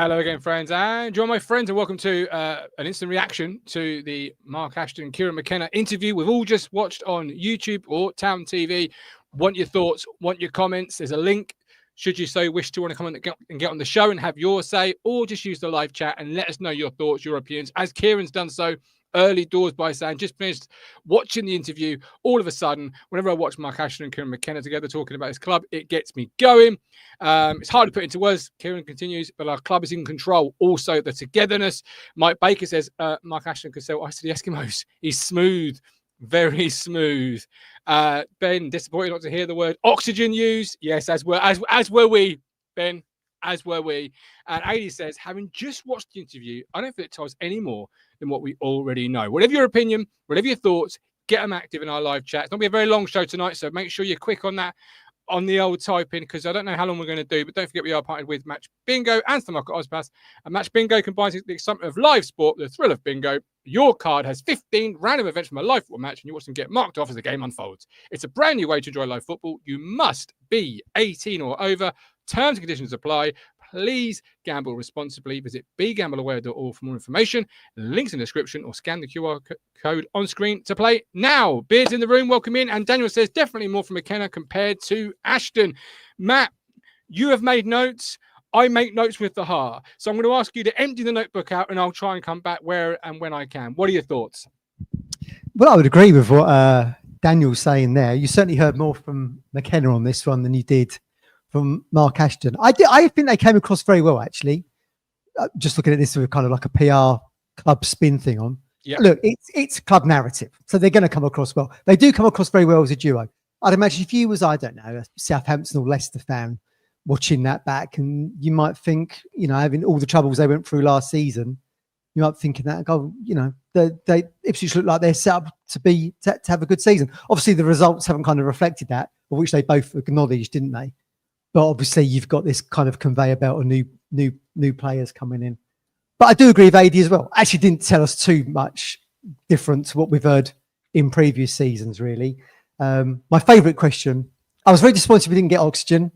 Hello again, friends, and join my friends, and welcome to an instant reaction to the Mark Ashton and Kieran McKenna interview we've all just watched on YouTube or Town TV. Want your thoughts, want your comments. There's a link, should you so wish to want to come and get on the show and have your say, or just use the live chat and let us know your thoughts, your opinions, as Kieran's done so early doors by saying, just finished watching the interview. All of a sudden, whenever I watch Mark Ashton and Kieran McKenna together talking about his club, it gets me going. It's hard to put into words. Kieran continues, but our club is in control. Also, the togetherness. Mike Baker says, Mark Ashton could sell ice to the Eskimos. He's smooth, very smooth. Ben, disappointed not to hear the word oxygen used. Yes, as were we, Ben. As were we. And Adi says, having just watched the interview, I don't feel it tells any more than what we already know. Whatever your opinion, whatever your thoughts, get them active in our live chat. It's not going to be a very long show tonight, so make sure you're quick on that, on the old typing, because I don't know how long we're going to do, but don't forget we are partnered with Match Bingo and Stowmarket Osteopaths. And Match Bingo combines the excitement of live sport with the thrill of bingo. Your card has 15 random events from a live football match, and you watch them get marked off as the game unfolds. It's a brand new way to enjoy live football. You must be 18 or over. Terms and conditions apply. Please gamble responsibly. Visit begambleaware.org for more information. Links in the description, or scan the QR code on screen to play now. Beard's in the room. Welcome in. And Daniel says definitely more from McKenna compared to Ashton. Matt, you have made notes. I make notes with the heart. So I'm going to ask you to empty the notebook out, and I'll try and come back where and when I can. What are your thoughts? Well, I would agree with what Daniel's saying there. You certainly heard more from McKenna on this one than you did from Mark Ashton. I think they came across very well, actually. Just looking at this with kind of like a PR club spin thing on. Yeah. Look, it's club narrative, so they're going to come across well. They do come across very well as a duo. I'd imagine if you was, I don't know, a Southampton or Leicester fan watching that back, and you might think, you know, having all the troubles they went through last season, you might think that, go, you know, they Ipswich look like they're set up to have a good season. Obviously, the results haven't kind of reflected that, of which they both acknowledged, didn't they? But obviously, you've got this kind of conveyor belt of new players coming in. But I do agree with AD as well. Actually, didn't tell us too much different to what we've heard in previous seasons, really. My favourite question, I was very disappointed we didn't get oxygen.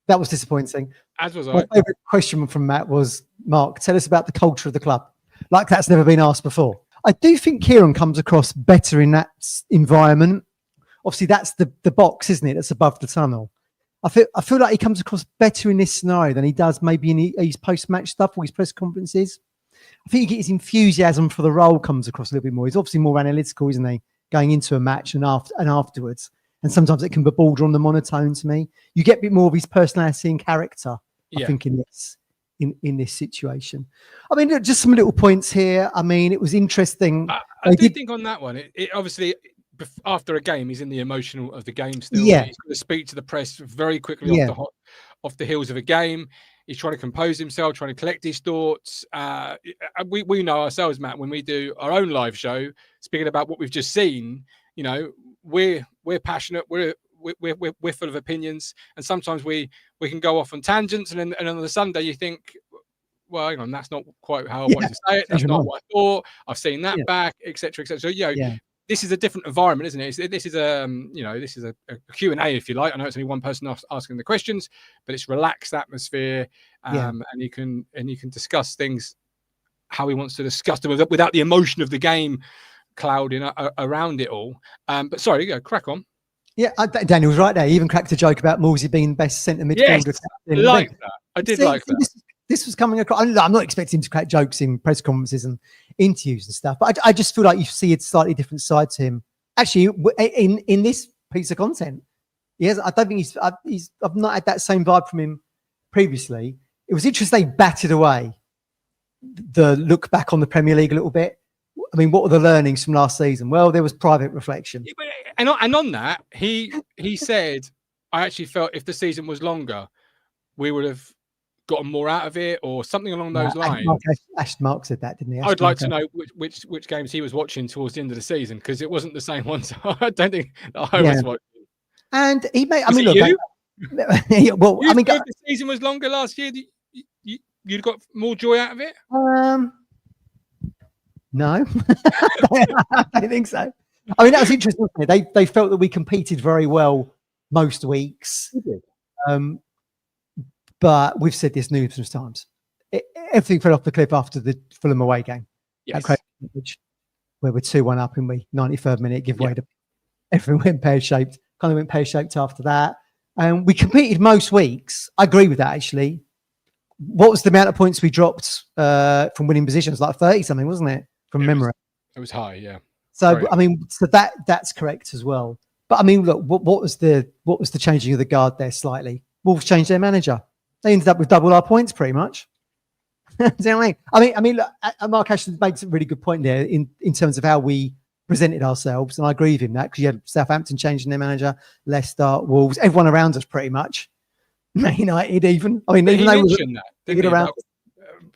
That was disappointing. As was I. My favourite question from Matt was, Mark, tell us about the culture of the club. Like that's never been asked before. I do think Kieran comes across better in that environment. Obviously, that's the box, isn't it? That's above the tunnel. I feel like he comes across better in this scenario than he does maybe in his post-match stuff or his press conferences. I think his enthusiasm for the role comes across a little bit more. He's obviously more analytical, isn't he, going into a match and afterwards. And sometimes it can be border on the monotone to me. You get a bit more of his personality and character, I think, in this situation. I mean, look, just some little points here. I mean, it was interesting. I do think on that one, it obviously, after a game, he's in the emotional of the game still. Yeah. He's going to speak to the press very quickly off the heels of a game. He's trying to compose himself, trying to collect his thoughts. We know ourselves, Matt, when we do our own live show, speaking about what we've just seen, you know, we're passionate, we're full of opinions, and sometimes we can go off on tangents, and then on the Sunday you think, well, hang on, that's not quite how I wanted to say it. That's not what I thought. I've seen that back, etc., etc. So, you know, this is a different environment, isn't it? This is a Q&A, if you like. I know it's only one person asking the questions, but it's relaxed atmosphere, and you can discuss things how he wants to discuss them without the emotion of the game clouding around it all. But sorry, crack on. Yeah, Daniel's right there. He even cracked a joke about Morsy being best centre midfielder. Yes, like that. I did like that. This was coming across. I'm not expecting him to crack jokes in press conferences and interviews and stuff, but I just feel like you see a slightly different side to him. Actually, in this piece of content, I don't think I've not had that same vibe from him previously. It was interesting they batted away the look back on the Premier League a little bit. I mean, what were the learnings from last season? Well, there was private reflection. And on that, he said, I actually felt if the season was longer, we would have gotten more out of it, or something along those lines. Ashton Mark said that, didn't he? I'd like to know which games he was watching towards the end of the season, because it wasn't the same ones. I don't think that I was watching. And he made. I mean, look. Well, I mean, if the season was longer last year, you'd got more joy out of it. No, I don't think so. I mean, that was interesting, wasn't it? They felt that we competed very well most weeks. But we've said this numerous times. everything fell off the cliff after the Fulham away game. Yes. Where we're 2-1 up in the 93rd minute, give way to everything went pear-shaped. Kind of went pear-shaped after that. And we competed most weeks. I agree with that, actually. What was the amount of points we dropped from winning positions? Like 30 something, wasn't it? From memory. It was high, yeah. So Very I mean, so that's correct as well. But I mean, look, what was the changing of the guard there slightly? Wolves changed their manager. They ended up with double our points pretty much. Do you know what I mean? I mean, look, Mark Ashton makes a really good point there in terms of how we presented ourselves, and I agree with him that because you had Southampton changing their manager, Leicester, Wolves, everyone around us pretty much. Man United, even. I mean, But even he though mentioned that, didn't he, around,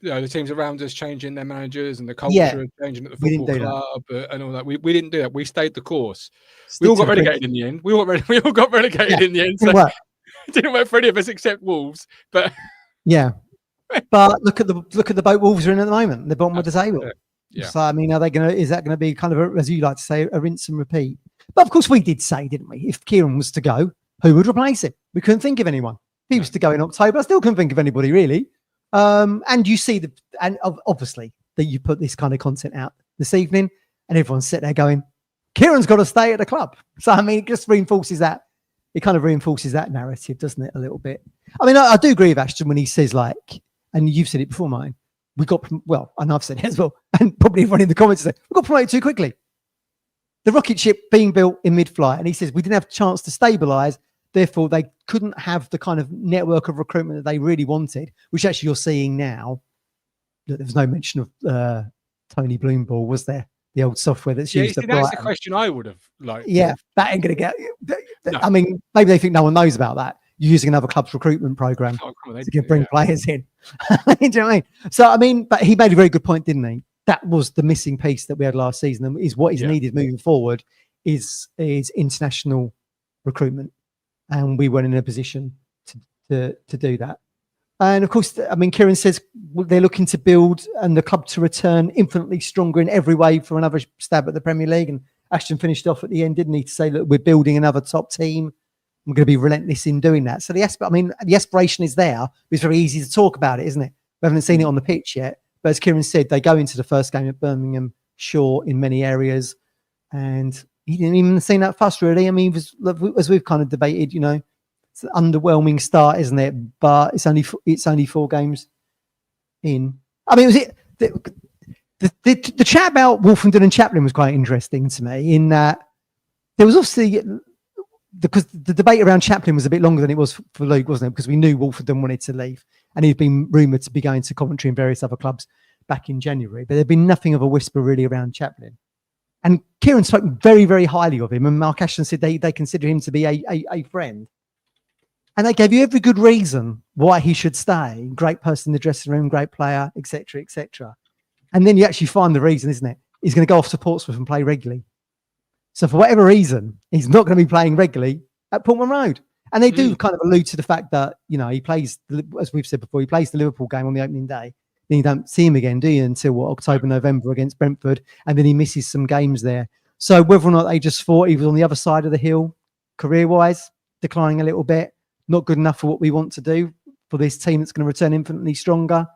about, the teams around us changing their managers and the culture changing at the football club and all that. We didn't do that. We stayed the course. We all got relegated in the end. We all got relegated in the end. So it didn't work for any of us except Wolves. But but look at the boat Wolves are in at the moment. They're bottom of the table. Yeah. So I mean, is that going to be kind of as you like to say, a rinse and repeat? But of course, we did say, didn't we? If Kieran was to go, who would replace him? We couldn't think of anyone. If he was to go in October, I still couldn't think of anybody really. And you see obviously that you put this kind of content out this evening, and everyone's sitting there going, Kieran's got to stay at the club. So I mean, it just reinforces that. It kind of reinforces that narrative, doesn't it? A little bit. I mean, I do agree with Ashton when he says and you've said it before, mine. We got and I've said it as well, and probably everyone in the comments said we got promoted too quickly. The rocket ship being built in mid-flight, and he says we didn't have a chance to stabilise, therefore they couldn't have the kind of network of recruitment that they really wanted, which actually you're seeing now. There was no mention of Tony Bloomball, was there? The old software that's used. That's the question I would have liked. Yeah, that ain't going to get. No. I mean, maybe they think no one knows about that. You're using another club's recruitment program to bring players in. Do you know what I mean? So, I mean, but he made a very good point, didn't he? That was the missing piece that we had last season, and is what is needed moving forward is international recruitment, and we weren't in a position to do that. And of course, I mean, Kieran says they're looking to build and the club to return infinitely stronger in every way for another stab at the Premier League. And Ashton finished off at the end, didn't he, to say, look, we're building another top team. We're going to be relentless in doing that. So the aspiration is there. It's very easy to talk about it, isn't it? We haven't seen it on the pitch yet. But as Kieran said, they go into the first game at Birmingham Shore in many areas. And he didn't even see that fuss, really. I mean, as we've kind of debated, it's an underwhelming start, isn't it? But it's only 4 games in. I mean, was it the chat about Wolfenden and Chaplin was quite interesting to me in that there was obviously because the debate around Chaplin was a bit longer than it was for Luke, wasn't it? Because we knew Wolfenden wanted to leave, and he'd been rumoured to be going to Coventry and various other clubs back in January. But there'd been nothing of a whisper really around Chaplin. And Kieran spoke very, very highly of him, and Mark Ashton said they consider him to be a friend. And they gave you every good reason why he should stay. Great person in the dressing room, great player, etc., etc. And then you actually find the reason, isn't it? He's going to go off to Portsmouth and play regularly. So for whatever reason, he's not going to be playing regularly at Portman Road. And they do kind of allude to the fact that, he plays, as we've said before, he plays the Liverpool game on the opening day. Then you don't see him again, do you, until October, November against Brentford. And then he misses some games there. So whether or not they just thought he was on the other side of the hill, career-wise, declining a little bit, not good enough for what we want to do for this team that's going to return infinitely stronger.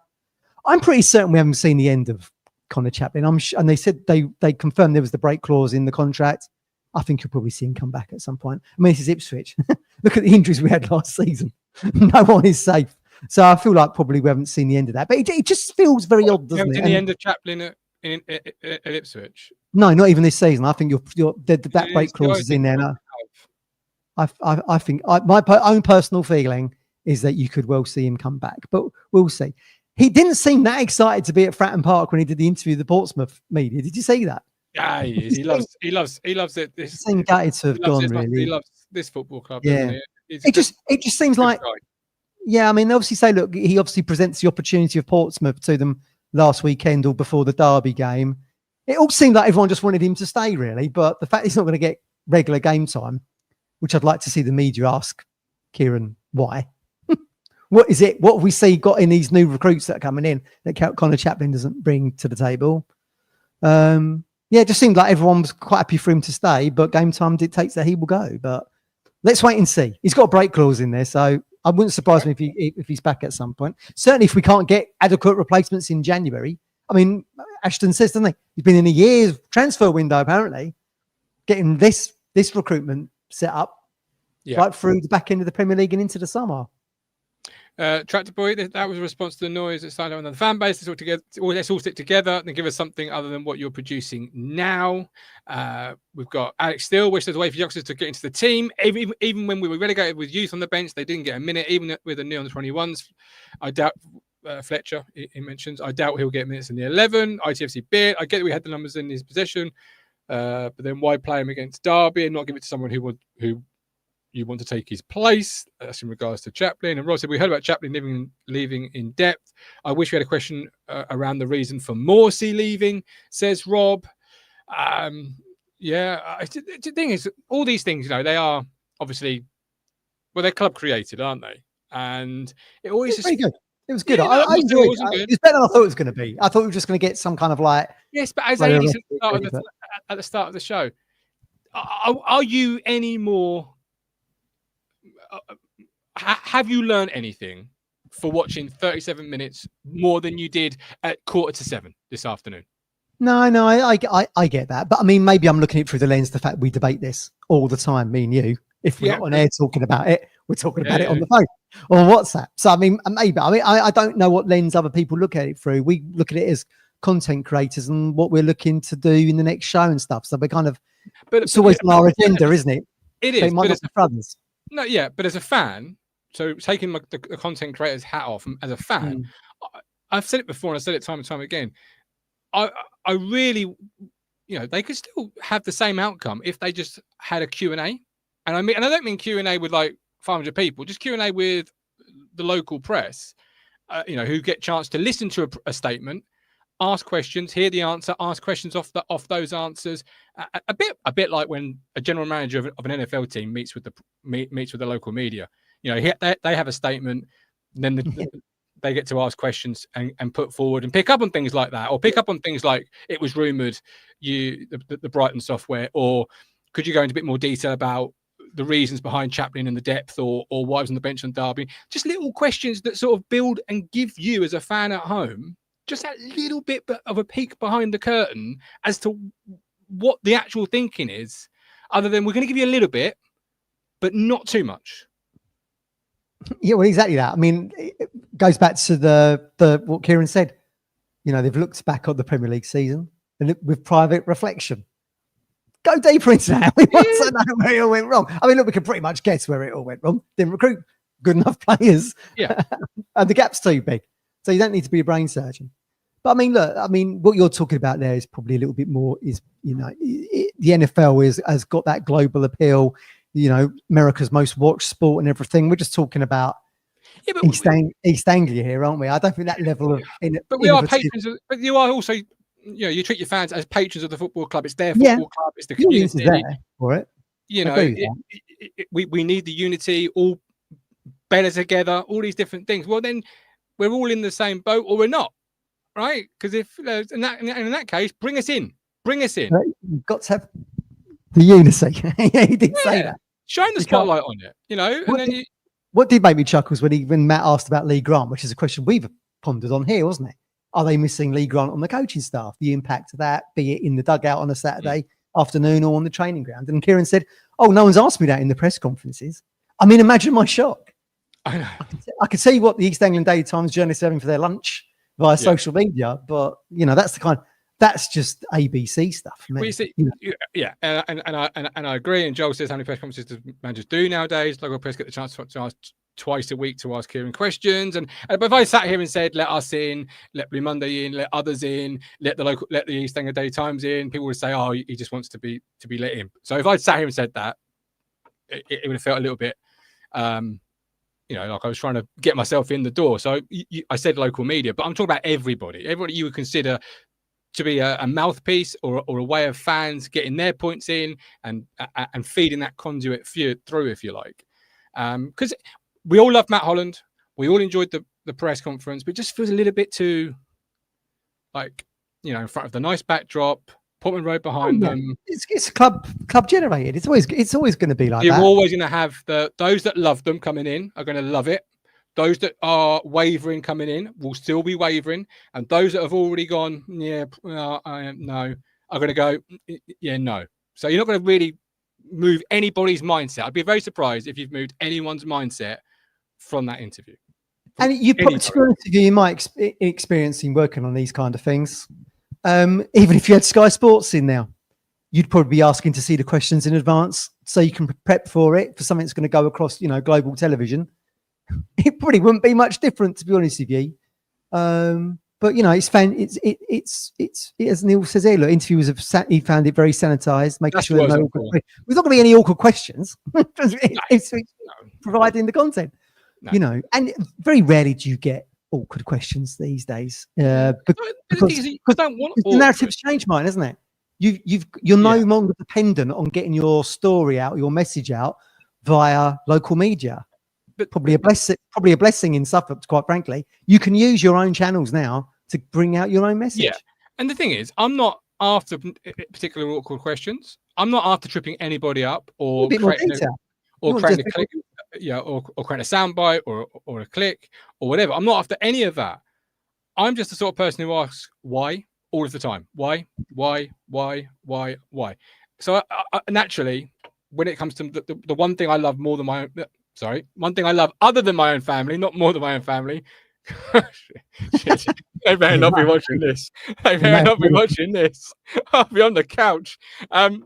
I'm pretty certain we haven't seen the end of Conor Chaplin. And they said they confirmed there was the break clause in the contract. I think you'll probably see him come back at some point. I mean, this is Ipswich. Look at the injuries we had last season. No one is safe. So I feel like probably we haven't seen the end of that. But it just feels very odd, doesn't it? The end of Chaplin at Ipswich? No, not even this season. I think that break clause is in there now. I think my own personal feeling is that you could well see him come back, but we'll see. He didn't seem that excited to be at Fratton Park when he did the interview with the Portsmouth media. Did you see that? Yeah, he loves it. He seemed gutted to have gone. Really, he loves this football club. Yeah, it just seems like. Yeah, I mean, they obviously say, look, he obviously presents the opportunity of Portsmouth to them last weekend or before the Derby game. It all seemed like everyone just wanted him to stay, really. But the fact he's not going to get regular game time, which I'd like to see the media ask Kieran why. What is it? What have we got in these new recruits that are coming in that Conor Chaplin doesn't bring to the table? It just seemed like everyone was quite happy for him to stay, but game time dictates that he will go. But let's wait and see. He's got a break clause in there, so I wouldn't surprise me if he's back at some point. Certainly, if we can't get adequate replacements in January. I mean, Ashton says, doesn't he? He's been in a year's transfer window, apparently, getting this recruitment set up right through the back end of the Premier League and into the summer. Tractor Boy, that was a response to the noise that started on the fan base. Let's all stick together and give us something other than what you're producing now. We've got Alex Steele, which there's a way for youngsters to get into the team. Even when we were relegated with youth on the bench, they didn't get a minute, even with the new on the 21s. I doubt Fletcher, he mentions, I doubt he'll get minutes in the 11. ITFC bid. I get that we had the numbers in his possession, but then why play him against Derby and not give it to someone who you want to take his place? That's in regards to Chaplin. And Rob said, we heard about Chaplin leaving in depth. I wish we had a question around the reason for Morsy leaving, says Rob. The thing is, all these things, they are obviously, they're club created, aren't they? And it always it's very good. It was good. Yeah, I enjoyed it. It was better than I thought it was going to be. I thought we were just going to get some kind of like... Yes, but as Andy said at the start of the show, are you any more... have you learned anything for watching 37 minutes more than you did at 6:45 this afternoon? No, I get that. But I mean, maybe I'm looking at it through the lens of the fact we debate this all the time, me and you. If we're not on air talking about it, we're talking about it on the phone or WhatsApp. So, I mean, maybe. I mean, I don't know what lens other people look at it through. We look at it as content creators and what we're looking to do in the next show and stuff. So we're kind of... it's always on our agenda, isn't it? It is. So it might not be for others. No, yeah, but as a fan, so taking the content creator's hat off, as a fan, I've said it before and I said it time and time again. I really, they could still have the same outcome if they just had a Q&A. And I don't mean Q&A with like 500 people, just Q&A with the local press, who get a chance to listen to a statement, ask questions, hear the answer, ask questions off those answers. A bit like when a general manager of an NFL team meets with the local media. They have a statement, and then they get to ask questions and put forward and pick up on things like that, or pick up on things like it was rumoured the Brighton software, or could you go into a bit more detail about the reasons behind Chaplin and the depth, or why he was on the bench on Derby? Just little questions that sort of build and give you as a fan at home just that little bit of a peek behind the curtain as to what the actual thinking is, other than we're going to give you a little bit, but not too much. Yeah, well, exactly that. I mean, it goes back to the what Kieran said. They've looked back on the Premier League season and with private reflection. Go deeper into that. We want to know where it all went wrong. I mean, look, we can pretty much guess where it all went wrong. Didn't recruit good enough players. Yeah. And the gap's too big. So you don't need to be a brain surgeon. But I mean, look, what you're talking about there is probably a little bit more the NFL has got that global appeal, America's most watched sport and everything. We're just talking about East Anglia here, aren't we? I don't think that level of... But we are patrons, but you are also... you treat your fans as patrons of the football club. It's their football club. It's the community. There for it. We need the unity, all better together, all these different things. Well, then we're all in the same boat, or we're not, right? Because if in that case, bring us in. You've got to have the unity. He did say that. Shine the spotlight on it, What did make me chuckle was when Matt asked about Lee Grant, which is a question we've pondered on here, wasn't it? Are they missing Lee Grant on the coaching staff? The impact of that, be it in the dugout on a Saturday afternoon or on the training ground. And Kieran said, "Oh, no one's asked me that in the press conferences." I mean, imagine my shock. I know. I could see what the East Anglian Daily Times journalists are having for their lunch via social media, but that's just ABC stuff. Well, you see, and I agree. And Joel says, how many press conferences do managers do nowadays? Local press get the chance to ask twice a week to ask Kieran questions. And but if I sat here and said, let us in, let Blue Monday in, let others in, let the East Anglian Daily Times in, people would say, oh, he just wants to be let in. So if I sat here and said that, it would have felt a little bit like I was trying to get myself in the door. So I said local media, but I'm talking about everybody you would consider to be a mouthpiece or a way of fans getting their points in and feeding that conduit through, if you like. Because we all love Matt Holland. We all enjoyed the press conference, but it just feels a little bit too in front of the nice backdrop, Portman Road behind them. It's club generated. It's always going to be like You're that. always going to have those that love them coming in are going to love it. Those that are wavering coming in will still be wavering, and those that have already gone, no, are going to go, yeah, no. So you're not going to really move anybody's mindset. I'd be very surprised if you've moved anyone's mindset from that interview. And you probably, to be honest with you, in my experience in working on these kind of things, even if you had Sky Sports in now, you'd probably be asking to see the questions in advance so you can prep for it, for something that's going to go across, global television. It probably wouldn't be much different, to be honest with you. But it's as Neil says here, look, interviewers he found it very sanitized, making sure there's not going to be any awkward questions. It's providing the content, and very rarely do you get awkward questions these days. Because the narrative's changed, mine, hasn't it? You're no longer dependent on getting your story out, your message out via local media. But probably a blessing in Suffolk, quite frankly. You can use your own channels now to bring out your own message. Yeah, and the thing is, I'm not after particular awkward questions. I'm not after tripping anybody up or creating a click, or creating a soundbite or a click or whatever. I'm not after any of that. I'm just the sort of person who asks why all of the time. Why? So I naturally, when it comes to the one thing I love more than my own. One thing I love other than my own family, not more than my own family. They may not be watching this. They may not be watching this. I'll be on the couch. When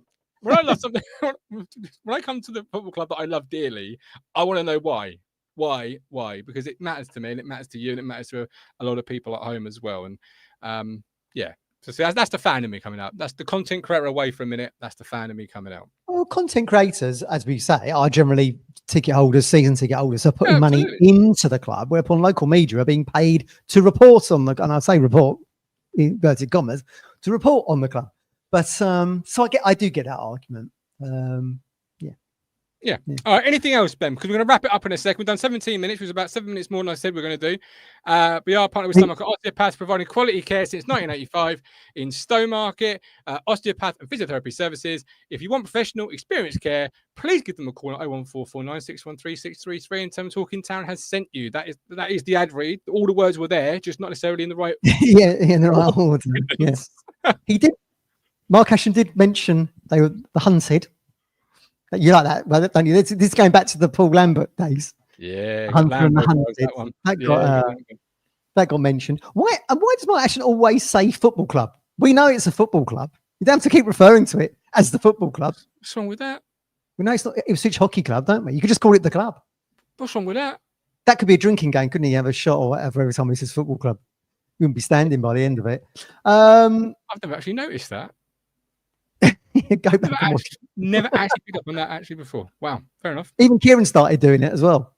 I love something, when I come to the football club that I love dearly, I want to know why. Why? Because it matters to me, and it matters to you, and it matters to a lot of people at home as well. And so see, that's the fan in me coming out. That's the content creator away for a minute. That's the fan in me coming out. Well, content creators, as we say, are generally ticket holders, season ticket holders, are putting money into the club, whereupon local media are being paid to report on and I say report, in inverted commas, to report on the club. But so I do get that argument. Yeah. All right. Anything else, Ben? Because we're going to wrap it up in a second. We've done 17 minutes, which is about 7 minutes more than I said we're going to do. We are partnered with Stowmarket Osteopaths, providing quality care since 1985 in Stowmarket, osteopath and physiotherapy services. If you want professional, experienced care, please give them a call at 01449613633 and tell them Talking Town has sent you. That is the ad read. All the words were there, just not necessarily in the right. in the right order. Yes, he did. Mark Ashton did mention they were the hunted. You like that, well, don't you? This is going back to the Paul Lambert days. Yeah, that got mentioned. Why does Mark Ashton always say football club? We know it's a football club. You don't have to keep referring to it as the football club. What's wrong with that? We know it's not Ipswich Hockey Club, don't we? You could just call it the club. What's wrong with that? That could be a drinking game, couldn't he? Have a shot or whatever every time he says football club. You wouldn't be standing by the end of it. I've never actually noticed that. Go back never actually picked up on that actually before. Wow, fair enough. Even Kieran started doing it as well.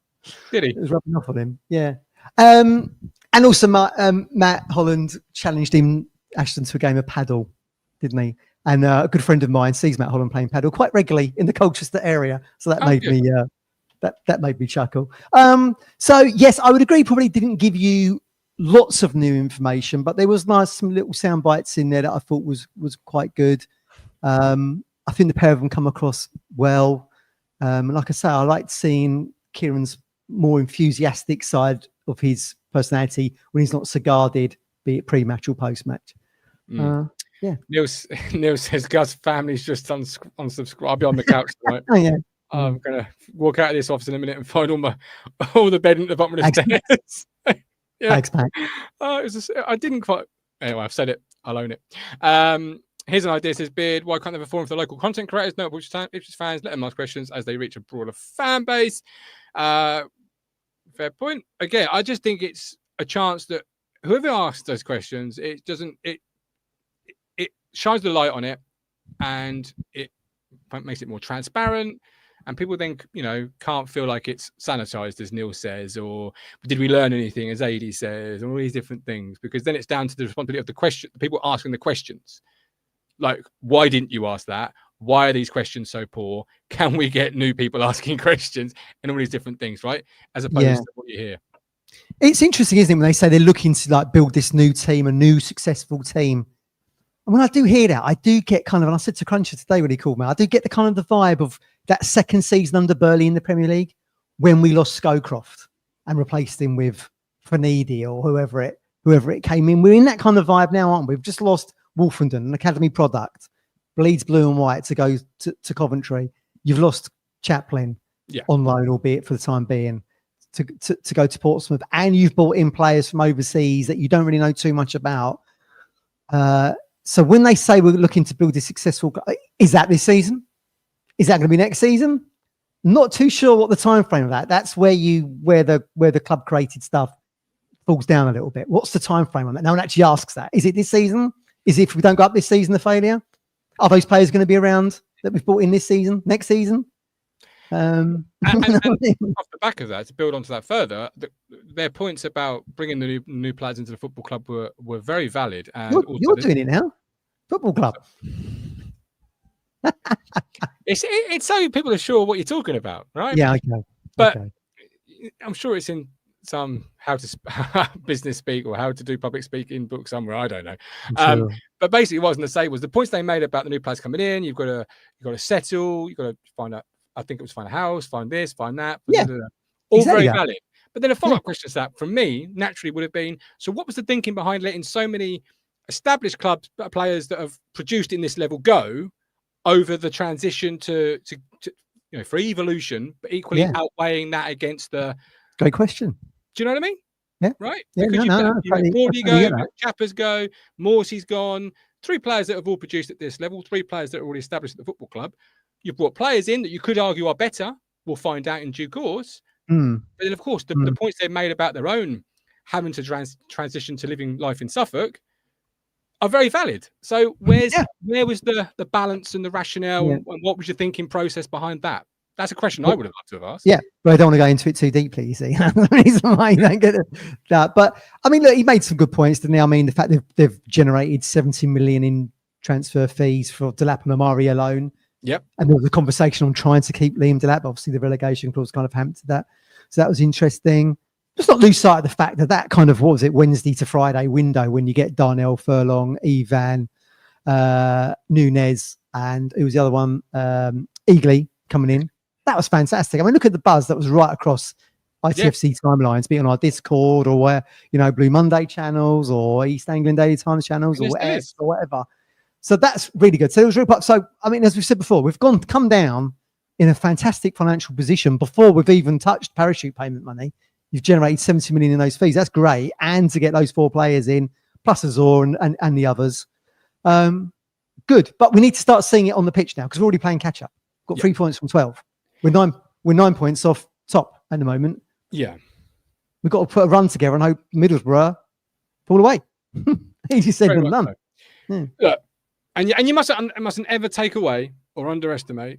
Did he? It was rubbing off on him. Yeah. And also Matt Holland challenged Ashton to a game of paddle, didn't he? And a good friend of mine sees Matt Holland playing paddle quite regularly in the Colchester area, so that made me that made me chuckle. So yes, I would agree. Probably didn't give you lots of new information, but there was some little sound bites in there that I thought was quite good. I think the pair of them come across well. Like I say, I liked seeing Kieran's more enthusiastic side of his personality when he's not so guarded, be it pre-match or post-match. Yeah. Neil says Gus' family's just unsubscribed. I'll be on the couch tonight. Oh yeah. I'm gonna walk out of this office in a minute and find all the bed at the bottom of the stairs. Yeah. Thanks, mate. I didn't quite. Anyway, I've said it. I'll own it. Here's an idea, says Beard. Why can't they have a forum for the local content creators? No, Ipswich fans, let them ask questions as they reach a broader fan base. Fair point. Again, I just think it's a chance that whoever asks those questions, it shines the light on it, and it makes it more transparent. And people then, can't feel like it's sanitized, as Neil says, or did we learn anything, as Adi says, and all these different things, because then it's down to the responsibility of the people asking the questions. Like, why didn't you ask that? Why are these questions so poor? Can we get new people asking questions and all these different things, right? As opposed to what you hear. It's interesting, isn't it, when they say they're looking to build this new team, a new successful team. And when I do hear that, I do get kind of, and I said to Cruncher today when he called me, I do get the kind of the vibe of that second season under Burley in the Premier League when we lost Scowcroft and replaced him with Fanidi or whoever it came in. We're in that kind of vibe now, aren't we? We've just lost Wolfenden, an academy product, bleeds blue and white to go to Coventry. You've lost Chaplin on loan, albeit for the time being, to go to Portsmouth, and you've brought in players from overseas that you don't really know too much about. So when they say we're looking to build a successful, is that this season? Is that going to be next season? Not too sure what the time frame of that. That's where the club created stuff falls down a little bit. What's the time frame on that? No one actually asks that. Is it this season? Is it, if we don't go up this season, the failure? Are those players going to be around that we've brought in this season, next season? And off the back of that, to build onto that further, their points about bringing the new players into the football club were very valid. And you're doing it now, football club. It's so people are sure what you're talking about, right? Yeah, okay. But I'm sure it's in some how to business speak or how to do public speaking book somewhere. I don't know. Sure. But basically, what I was going to say was the points they made about the new players coming in. You've got to settle. You've got to find out. I think it was find a house, find this, find that. Yeah, all exactly very valid. But then a follow-up question to that from me naturally would have been: so what was the thinking behind letting so many established clubs players that have produced in this level go over the transition to for evolution, but equally outweighing that against the great question. Do you know what I mean? Yeah. Right? Yeah, because Broadhead go, Chappers go, Morsy's gone. 3 players that have all produced at this level, 3 players that are already established at the football club. You've brought players in that you could argue are better. We'll find out in due course. But then, of course, the points they've made about their own having to transition to living life in Suffolk are very valid. So where was the balance and the rationale and what was your thinking process behind that? That's a question I would have loved to have asked. Yeah, but I don't want to go into it too deeply, you see. That's the reason why you don't get that. But, I mean, look, he made some good points, didn't he? I mean, the fact they've generated 70 million in transfer fees for Delap and Amari alone. Yep. And there was a conversation on trying to keep Liam Delap. Obviously, the relegation clause kind of hampered that. So that was interesting. Just not lose sight of the fact that kind of, what was it, Wednesday to Friday window when you get Darnell, Furlong, Ivan, Nunez, and who was the other one? Eagley coming in. That was fantastic. I mean, look at the buzz that was right across ITFC timelines, be it on our Discord or where, Blue Monday channels or East Anglian Daily Times channels or whatever. So that's really good. So it was really, so I mean, as we've said before, we've come down in a fantastic financial position before we've even touched parachute payment money. You've generated 70 million in those fees. That's great. And to get those 4 players in, plus Azor and the others. Good. But we need to start seeing it on the pitch now because we're already playing catch up. Got 3 points from 12. We're 9 points off top at the moment. Yeah. We've got to put a run together and hope Middlesbrough fall away. Easy said than done. Yeah. Look, and you mustn't ever take away or underestimate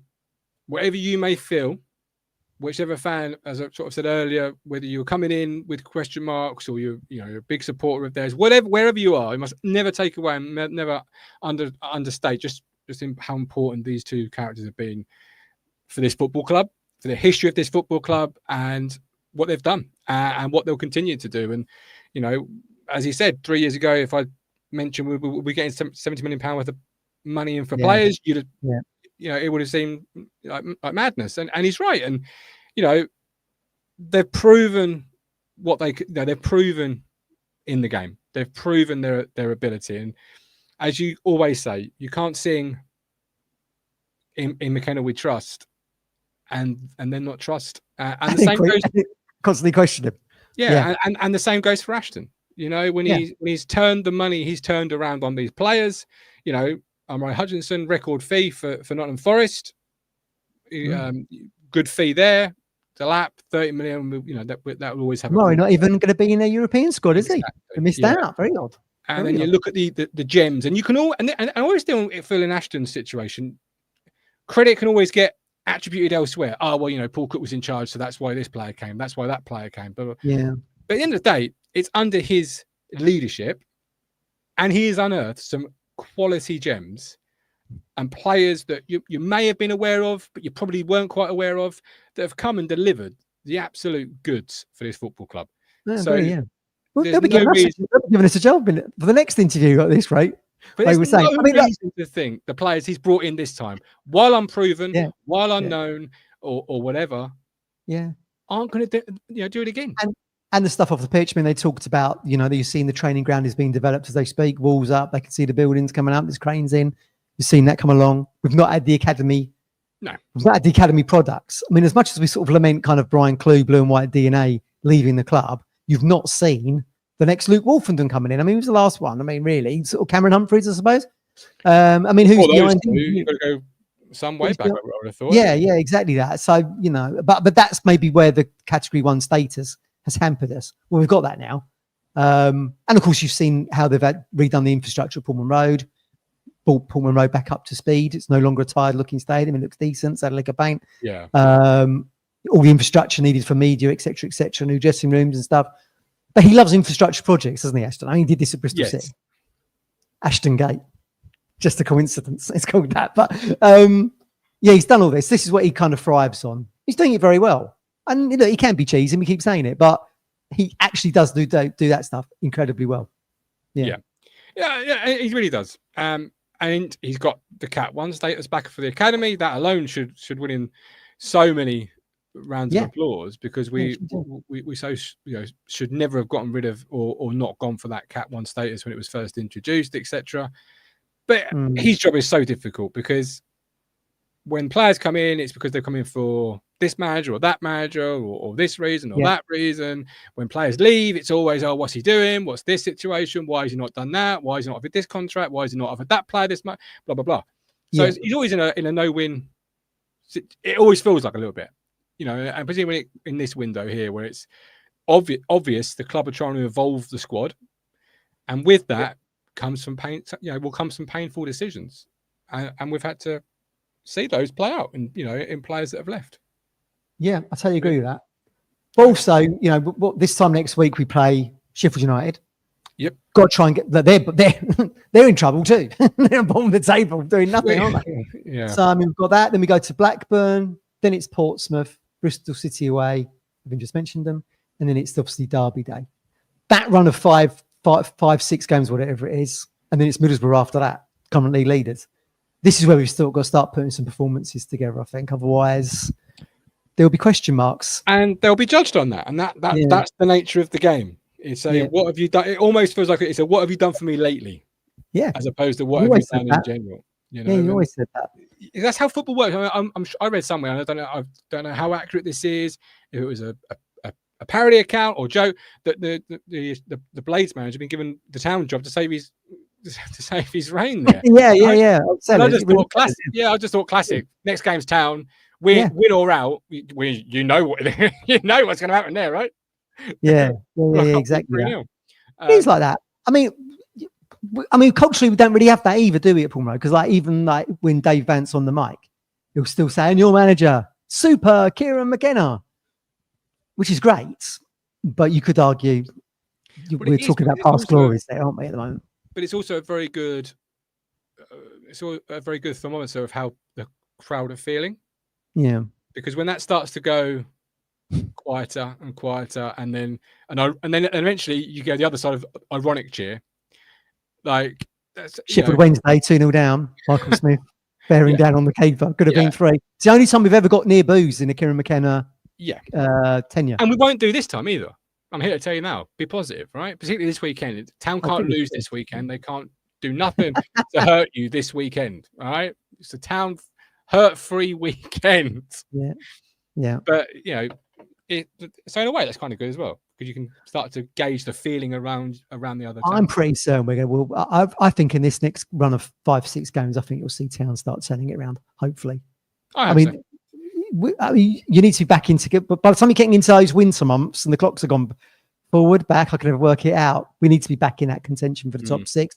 whatever you may feel, whichever fan, as I sort of said earlier, whether you're coming in with question marks or you're a big supporter of theirs, wherever you are, you must never take away and never understate just how important these 2 characters have been for this football club, for the history of this football club, and what they've done and what they'll continue to do. And as he said 3 years ago, if I mentioned we're getting £70 million worth of money in for players, you'd have, it would have seemed like madness. And he's right. And they've proven what they could. They've proven in the game. They've proven their ability. And as you always say, you can't sing in McKenna we trust and then not trust. And the same goes constantly question him. Yeah. And the same goes for Ashton. When he's turned the money, he's turned around on these players. Amari Hutchinson, record fee for Nottingham Forest. Good fee there. Delap, 30 million. That will always have. No, not even going to be in a European squad, is he? They missed out. Very odd. And then you look at the gems, and you can all and I always feel in Ashton's situation, credit can always get attributed elsewhere. Oh well, Paul Cook was in charge, so that's why this player came. That's why that player came. But at the end of the day, it's under his leadership, and he has unearthed some quality gems and players that you may have been aware of, but you probably weren't quite aware of, that have come and delivered the absolute goods for this football club. Well, they'll be giving us a job for the next interview at this rate. But Like there's we're saying, no I mean, reason to think the players he's brought in this time, while unproven, yeah, while yeah, unknown, or whatever, yeah. aren't going to do it again. And the stuff off the pitch. I mean, they talked about, you know, that you've seen the training ground is being developed as they speak. Walls up, they can see the buildings coming up. There's cranes in. You've seen that come along. We've not had the academy. No, we've not had the academy products. I mean, as much as we sort of lament kind of Brian Clew, blue and white DNA leaving the club, you've not seen the next Luke Wolfenden coming in. I mean, who's the last one? I mean, really, sort of Cameron Humphreys, I suppose. I mean, who's behind him? You've got to go some way back, I would have thought. Yeah, yeah, exactly that. So, you know, but that's maybe where the category 1 status has hampered us. Well, we've got that now. And of course, you've seen how they've redone the infrastructure at Pullman Road, brought Pullman Road back up to speed. It's no longer a tired looking stadium. It looks decent. It's had a lick of paint. Yeah. All the infrastructure needed for media, etc., new dressing rooms and stuff. But he loves infrastructure projects, doesn't he, Ashton? I mean, he did this at Bristol City. Ashton Gate. Just a coincidence. It's called that. But yeah, he's done all this. This is what he kind of thrives on. He's doing it very well. And you know, he can be cheesy, and we keep saying it, but he actually does do that stuff incredibly well. Yeah, he really does. And he's got the Cat 1 status back for the academy. That alone should win him so many rounds of applause, because we so should never have gotten rid of or not gone for that Cat 1 status when it was first introduced, etc. But his job is so difficult, because when players come in, it's because they're coming for this manager or that manager or this reason or that reason. When players leave, it's always, oh, what's he doing? What's this situation? Why has he not done that? Why is he not offered this contract? Why is he not offered that player this much? Blah, blah, blah. So he's always in a no-win. It always feels like a little bit, you know, and particularly in this window here where it's obvious the club are trying to evolve the squad. And with that comes some pain, will come some painful decisions. And we've had to see those play out in players that have left. Yeah, I totally agree with that. But also, you know, this time next week we play Sheffield United. Yep. Got to try and get they're in trouble too. They're on bottom of the table doing nothing, aren't they? Yeah. So I mean, we've got that. Then we go to Blackburn. Then it's Portsmouth, Bristol City away. I've just mentioned them. And then it's obviously Derby Day. That run of five, 6 games, whatever it is, and then it's Middlesbrough after that, currently leaders. This is where we've still got to start putting some performances together, I think. Otherwise, there'll be question marks. And they'll be judged on that. And that's the nature of the game. It's what have you done? It almost feels like it's a what have you done for me lately? Yeah. As opposed to what have you done in general. You know, yeah, you always said that. That's how football works. I read somewhere, and I don't know how accurate this is, if it was a parody account or joke, that the Blades manager had been given the town job to save his reign there. yeah. I just thought classic. Yeah, I just thought classic. Next game's Town. Win or out. You know what what's going to happen there, right? Yeah, exactly. Things like that. I mean, culturally, we don't really have that either, do we, at Pullman Road? Because even when Dave Vance on the mic, he'll still say, "And your manager, super Kieran McKenna," which is great. But you could argue we're talking about past glories there, aren't we, at the moment? But it's also a very good, thermometer of how the crowd are feeling. Yeah, because when that starts to go quieter and quieter, and then eventually you go the other side of ironic cheer, like Sheffield Wednesday 2-0 down. Michael Smith bearing down on the keeper. Could have been 3. It's the only time we've ever got near booze in a Kieran McKenna tenure, and we won't do this time either. I'm here to tell you now, be positive, right? Particularly this weekend. Town can't lose this weekend. They can't do nothing to hurt you this weekend, all right? It's a Town hurt-free weekend. Yeah. But, so in a way, that's kind of good as well, because you can start to gauge the feeling around the other towns. I'm pretty certain we're going to, I think in this next run of 5-6 games, I think you'll see Town start turning it around, hopefully. I mean, you need to be back into it, but by the time you're getting into those winter months and the clocks have gone forward, back, I can never work it out. We need to be back in that contention for the top 6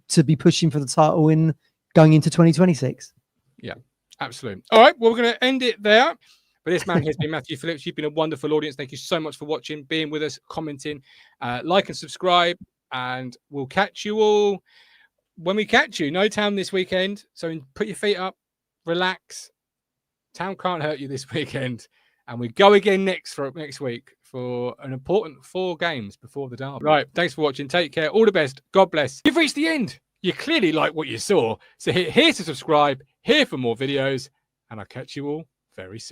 to be pushing for the title in going into 2026. Yeah, absolutely. All right, well, we're going to end it there. But this man has been Matthew Phillips. You've been a wonderful audience. Thank you so much for watching, being with us, commenting, like and subscribe, and we'll catch you all when we catch you. No Town this weekend, so put your feet up, relax. Town can't hurt you this weekend, and we go again next week for an important 4 games before the derby. Right, thanks for watching. Take care. All the best. God bless. You've reached the end. You clearly like what you saw. So here to subscribe, here for more videos, and I'll catch you all very soon.